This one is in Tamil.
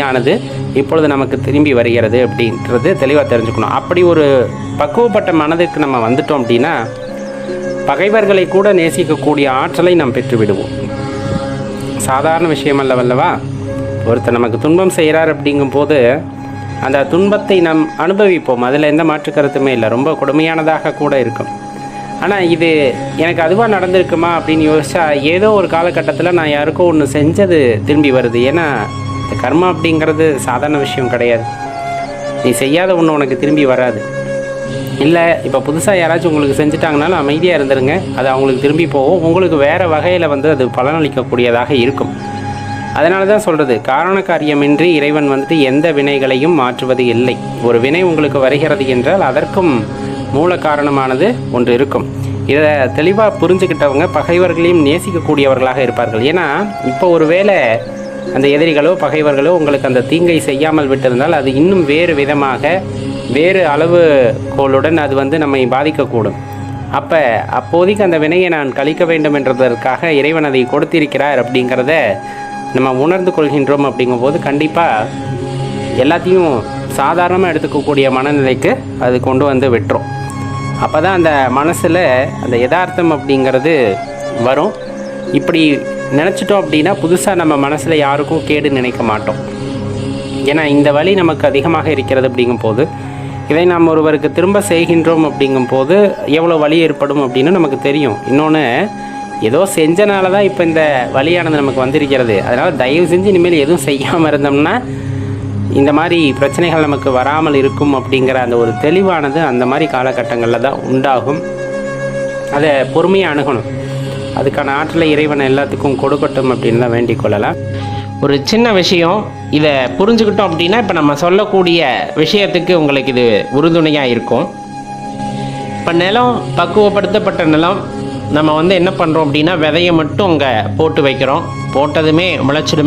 வினையானது இப்பொழுது நமக்கு திரும்பி வருகிறது அப்படின்றது தெளிவாக தெரிஞ்சுக்கணும். அப்படி ஒரு பக்குவப்பட்ட மனதுக்கு நம்ம வந்துட்டோம் அப்படின்னா பகைவர்களை கூட நேசிக்கக்கூடிய ஆற்றலை நாம் பெற்றுவிடுவோம். சாதாரண விஷயம் அல்லவல்லவா? ஒருத்தர் நமக்கு துன்பம் செய்கிறார் அப்படிங்கும்போது அந்த துன்பத்தை நாம் அனுபவிப்போம். அதில் எந்த மாற்று கருத்துமே இல்லை. ரொம்ப கொடுமையானதாக கூட இருக்கும். ஆனால் இது எனக்கு அதுவாக நடந்திருக்குமா அப்படின்னு யோசிச்சா ஏதோ ஒரு காலகட்டத்தில் நான் யாருக்கோ ஒன்று செஞ்சது திரும்பி வருது. ஏன்னா இந்த கர்மா அப்படிங்கிறது சாதாரண விஷயம் கிடையாது. நீ செய்யாத ஒன்று உனக்கு திரும்பி வராது. இல்லை இப்போ புதுசாக யாராச்சும் உங்களுக்கு செஞ்சுட்டாங்கனாலும் அமைதியாக இருந்துருங்க. அது அவங்களுக்கு திரும்பி போகும். உங்களுக்கு வேறு வகையில் அது பலனளிக்கக்கூடியதாக இருக்கும். அதனால தான் சொல்கிறது, காரண காரியமின்றி இறைவன் எந்த வினைகளையும் மாற்றுவது இல்லை. ஒரு வினை உங்களுக்கு வருகிறது என்றால் அதற்கும் மூல காரணமானது ஒன்று இருக்கும். இதை தெளிவாக புரிஞ்சுக்கிட்டவங்க பகைவர்களையும் நேசிக்கக்கூடியவர்களாக இருப்பார்கள். ஏன்னா இப்போ ஒரு வேளை அந்த எதிரிகளோ பகைவர்களோ உங்களுக்கு அந்த தீங்கை செய்யாமல் விட்டிருந்தால் அது இன்னும் வேறு விதமாக வேறு அளவுகோளுடன் அது நம்மை பாதிக்கக்கூடும். அப்போதைக்கு அந்த வினையை நான் கழிக்க வேண்டும் என்றதற்காக இறைவன் அதை கொடுத்திருக்கிறார் அப்படிங்கிறத நம்ம உணர்ந்து கொள்கின்றோம். அப்படிங்கும்போது கண்டிப்பாக எல்லாத்தையும் சாதாரணமாக எடுத்துக்கக்கூடிய மனநிலைக்கு அது கொண்டு விட்டுரும். அப்போ தான் அந்த மனசில் அந்த யதார்த்தம் அப்படிங்கிறது வரும். இப்படி நினச்சிட்டோம் அப்படின்னா புதுசாக நம்ம மனசில் யாருக்கும் கேடு நினைக்க மாட்டோம். ஏன்னா இந்த வலி நமக்கு அதிகமாக இருக்கிறது அப்படிங்கும்போது இதை நாம் ஒருவருக்கு திரும்ப செய்கின்றோம் அப்படிங்கும்போது எவ்வளோ வலி ஏற்படும் அப்படின்னு நமக்கு தெரியும். இன்னொன்று, ஏதோ செஞ்சனால தான் இப்போ இந்த வலியானது நமக்கு வந்திருக்கிறது. அதனால் தயவு செஞ்சு இனிமேல் எதுவும் செய்யாமல் இருந்தோம்னா இந்த மாதிரி பிரச்சனைகள் நமக்கு வராமல் இருக்கும் அப்படிங்கிற அந்த ஒரு தெளிவானது அந்த மாதிரி காலகட்டங்களில் தான் உண்டாகும். அதை பொறுமையாக அணுகணும். அதுக்கான ஆற்றலை இறைவன் எல்லாத்துக்கும் கொடுக்கட்டும் அப்படின்னு தான் வேண்டிக் கொள்ளலாம். ஒரு சின்ன விஷயம், இதை புரிஞ்சுக்கிட்டோம் அப்படின்னா இப்போ நம்ம சொல்லக்கூடிய விஷயத்துக்கு உங்களுக்கு இது உறுதுணையாக இருக்கும். இப்போ நிலம் பக்குவப்படுத்தப்பட்ட நிலம் நம்ம என்ன பண்ணுறோம் அப்படின்னா விதையை மட்டும் அங்கே போட்டு வைக்கிறோம். போட்டதுமே முளைச்சிடும்.